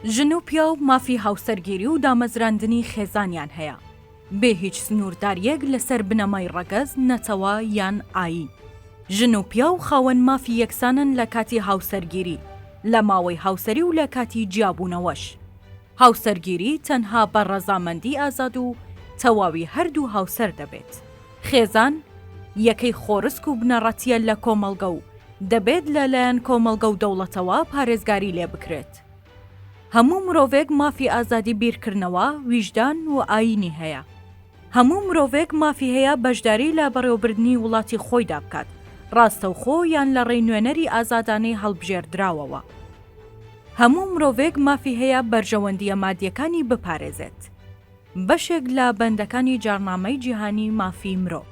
ژن و پیا و مافی هاوسەرگیری و دامەزراندنی خێزانیان هەیە بێ هیچ سنوورداریەک لەسەر بنەمای ڕەگەز نەتەوە یان ئاین. ژن و پیا و خاوەن مافی یەکسانن لە کاتی هاوسەرگیری، لە ماوەی هاوسەری و لە کاتی جیابوونەوەش. هاوسەرگیری تەنها بە ڕەزامەندی ئازاد و تەواوی هەردوو هاوسەر دەبێت. خێزان یەکەی خۆرسک و بنەڕەتیە لە کۆمەڵگە و دەبێت لەلایەن کۆمەڵگە و دەوڵەتەوە پارێزگاری لێ بکرێت. هەموو مرۆڤێک مافی ئازادی بیرکردنەوە، ویژدان و ئاینی هەیە. هەموو مرۆڤێک مافی هەیە بەشداری لە بەڕێوەبردنی وڵاتی خۆیدا بکات، ڕاستەوخۆ یان لە ڕێی نوێنەری ئازادانەی هەڵبژێردراوەوە. هەموو مرۆڤێک مافی هەیە بەرژەوەندیە مادیەکانی بپارێزێت. بەشێک لە بەندەکانی جارنامەی جیهانی مافی مرۆڤ.